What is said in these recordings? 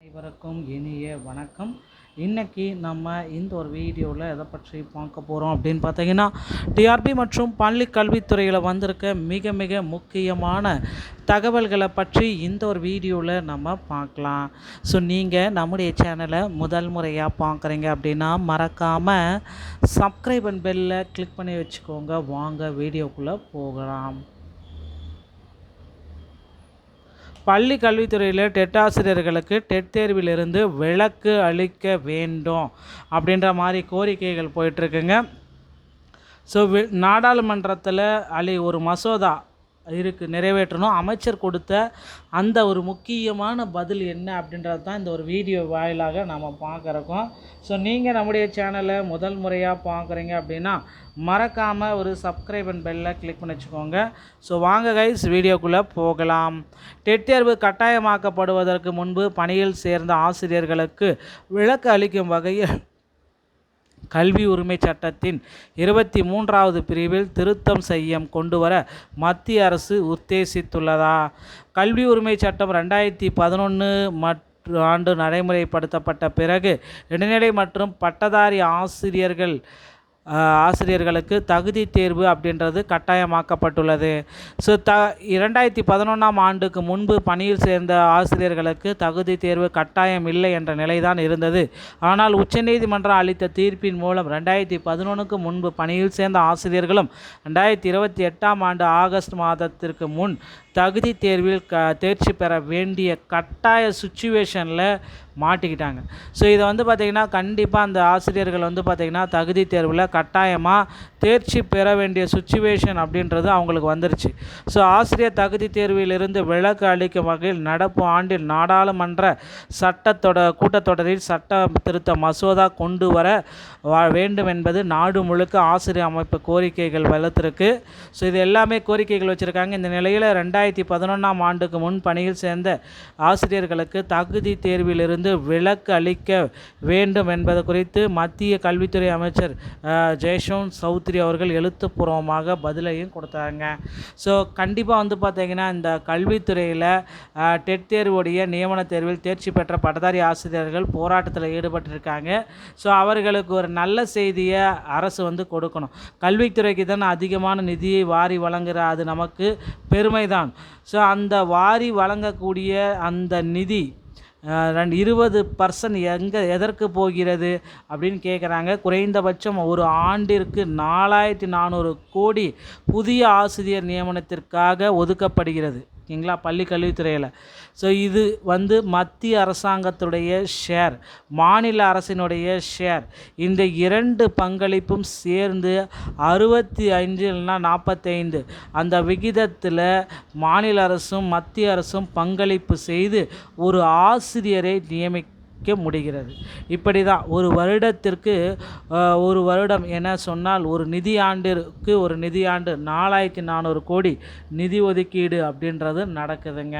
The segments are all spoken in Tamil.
அனைவருக்கும் இனிய வணக்கம். இன்றைக்கி நம்ம இந்த ஒரு வீடியோவில் எதை பற்றி பார்க்க போகிறோம் அப்படின்னு பார்த்தீங்கன்னா, டிஆர்பி மற்றும் பள்ளி கல்வித்துறையில் வந்திருக்க மிக மிக முக்கியமான தகவல்களை பற்றி இந்த ஒரு வீடியோவில் நம்ம பார்க்கலாம். ஸோ நீங்கள் நம்முடைய சேனலை முதல் முறையாக பார்க்குறீங்க அப்படின்னா மறக்காமல் சப்ஸ்கிரைப் அண்ட் பெல்லை கிளிக் பண்ணி வச்சுக்கோங்க. வாங்க வீடியோக்குள்ளே போகலாம். பள்ளி கல்வித்துறையில் டெட் ஆசிரியர்களுக்கு டெட் தேர்விலிருந்து விலக்கு அளிக்க வேண்டும் அப்படின்ற மாதிரி கோரிக்கைகள் போயிட்டுருக்குங்க. ஸோ நாடாளுமன்றத்தில் ஒரு மசோதா இருக்குது, நிறைவேற்றணும். அமைச்சர் கொடுத்த அந்த ஒரு முக்கியமான பதில் என்ன அப்படின்றது தான் இந்த ஒரு வீடியோ வாயிலாக நம்ம பார்க்குறோம். ஸோ நீங்கள் நம்முடைய சேனலை முதல் முறையாக பார்க்குறீங்க அப்படின்னா மறக்காமல் ஒரு சப்ஸ்கிரைப் அண்ட் பெல்லை கிளிக் பண்ணி வச்சுக்கோங்க. ஸோ வாங்க கைஸ் வீடியோக்குள்ளே போகலாம். டெட் தேர்வு கட்டாயமாக்கப்படுவதற்கு முன்பு பணியில் சேர்ந்த ஆசிரியர்களுக்கு விலக்கு அளிக்கும் வகையில் கல்வி உரிமை சட்டத்தின் 23வது பிரிவில் திருத்தம் செய்ய கொண்டுவர மத்திய அரசு உத்தேசித்துள்ளதா? கல்வி உரிமை சட்டம் 2011 ஆண்டு நடைமுறைப்படுத்தப்பட்ட பிறகு இடைநிலை மற்றும் பட்டதாரி ஆசிரியர்களுக்கு தகுதி தேர்வு அப்படின்றது கட்டாயமாக்கப்பட்டுள்ளது. ஸோ 2011ஆம் ஆண்டுக்கு முன்பு பணியில் சேர்ந்த ஆசிரியர்களுக்கு தகுதி தேர்வு கட்டாயம் இல்லை என்ற நிலைதான் இருந்தது. ஆனால் உச்சநீதிமன்றம் அளித்த தீர்ப்பின் மூலம் 2011க்கு முன்பு பணியில் சேர்ந்த ஆசிரியர்களும் 2028ஆம் ஆண்டு ஆகஸ்ட் மாதத்திற்கு முன் தகுதி தேர்வில் தேர்ச்சி பெற வேண்டிய கட்டாய சுச்சுவேஷனில் மாட்டிக்கிட்டாங்க. ஸோ இதை பார்த்திங்கன்னா கண்டிப்பாக அந்த ஆசிரியர்கள் பார்த்திங்கன்னா தகுதி தேர்வில் கட்டாயமாக தேர்ச்சி பெற வேண்டிய சுச்சுவேஷன் அப்படின்றது அவங்களுக்கு வந்துருச்சு. ஸோ ஆசிரியர் தகுதி தேர்விலிருந்து விலக்கு அளிக்கும் வகையில் நடப்பு ஆண்டில் நாடாளுமன்ற கூட்டத்தொடரில் சட்ட திருத்த மசோதா கொண்டு வர வேண்டும் என்பது நாடு முழுக்க ஆசிரியர் அமைப்பு கோரிக்கைகள் வளர்த்துருக்கு. ஸோ இது எல்லாமே கோரிக்கைகள் வச்சுருக்காங்க. இந்த நிலையில் 2011ஆம் ஆண்டுக்கு முன் பணியில் சேர்ந்த ஆசிரியர்களுக்கு தகுதி தேர்விலிருந்து விலக்கு அளிக்க வேண்டும் என்பது குறித்து மத்திய கல்வித்துறை அமைச்சர் ஜெய்ஷோன் சௌத்ரி அவர்கள் எழுத்துப்பூர்வமாக பதிலையும் கொடுத்தாங்க. ஸோ கண்டிப்பாக பார்த்திங்கன்னா இந்த கல்வித்துறையில் டெட் தேர்வுடைய நியமன தேர்வில் தேர்ச்சி பெற்ற பட்டதாரி ஆசிரியர்கள் போராட்டத்தில் ஈடுபட்டிருக்காங்க. ஸோ அவர்களுக்கு ஒரு நல்ல செய்தியை அரசு கொடுக்கணும். கல்வித்துறைக்கு தான் அதிகமான நிதியை வாரி வழங்குகிற அது நமக்கு பெருமைதான். ஸோ அந்த வாரி வழங்கக்கூடிய அந்த நிதி 20% எதற்கு போகிறது அப்படின்னு கேட்குறாங்க. குறைந்தபட்சம் ஒரு ஆண்டிற்கு 4400 கோடி புதிய ஆசிரியர் நியமனத்திற்காக ஒதுக்கப்படுகிறது. ஓகேங்களா, பள்ளி கல்வித்துறையில். ஸோ இது மத்திய அரசாங்கத்துடைய ஷேர், மாநில அரசினுடைய ஷேர், இந்த 2 பங்களிப்பும் சேர்ந்து 65 இல்லைனா 45 அந்த விகிதத்தில் மாநில அரசும் மத்திய அரசும் பங்களிப்பு செய்து ஒரு ஆசிரியரை நியமிக்க முடிகிறது. இப்படி தான் ஒரு வருடத்திற்கு ஒரு வருடம் என சொன்னால் ஒரு நிதியாண்டிற்கு ஒரு நிதியாண்டு 4400 கோடி நிதி ஒதுக்கீடு அப்படின்றது நடக்குதுங்க.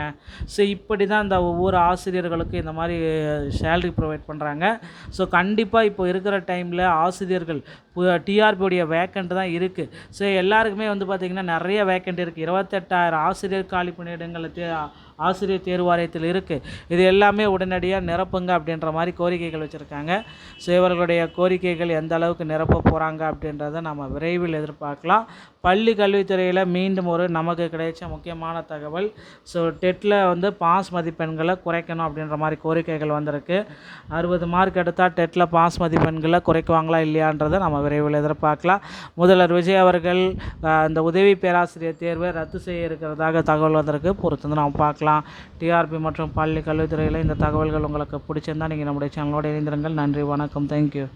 ஸோ இப்படி தான் இந்த ஒவ்வொரு ஆசிரியர்களுக்கும் இந்த மாதிரி சேலரி ப்ரொவைட் பண்ணுறாங்க. ஸோ கண்டிப்பாக இப்போ இருக்கிற டைமில் ஆசிரியர்கள் டிஆர்பியோடைய வேக்கண்ட் தான் இருக்குது. ஸோ எல்லாருக்குமே பார்த்திங்கன்னா நிறைய வேக்கண்ட் இருக்குது. 28,000 ஆசிரியர் காலி பணியிடங்கள் ஆசிரியர் தேர்வு வாரியத்தில் இருக்குது. இது எல்லாமே உடனடியாக நிரப்புங்க அப்படின்ற மாதிரி கோரிக்கைகள் வச்சுருக்காங்க. ஸோ இவர்களுடைய கோரிக்கைகள் எந்த அளவுக்கு நிரப்ப போகிறாங்க அப்படின்றத நம்ம விரைவில் எதிர்பார்க்கலாம். பள்ளி கல்வித்துறையில் மீண்டும் ஒரு நமக்கு கிடைச்ச முக்கியமான தகவல். ஸோ டெட்டில் பாஸ் மதிப்பெண்களை குறைக்கணும் அப்படின்ற மாதிரி கோரிக்கைகள் வந்திருக்கு. 60 மார்க் எடுத்தால் டெட்டில் பாஸ் மதிப்பெண்களை குறைக்குவாங்களா இல்லையான்றதை நம்ம விரைவில் எதிர்பார்க்கலாம். முதல்வர் விஜய் அவர்கள் அந்த உதவி பேராசிரியர் தேர்வை ரத்து செய்ய இருக்கிறதாக தகவல் வந்திருக்கு. பொறுத்து நம்ம பார்க்கலாம். டிஆர்பி மற்றும் பள்ளி கல்வித்துறையில் இந்த தகவல்கள் உங்களுக்கு பிடிச்சிருந்தால் நீங்கள் நம்முடைய சேனலோடு இணைந்திருங்கள். நன்றி, வணக்கம், தேங்க்யூ.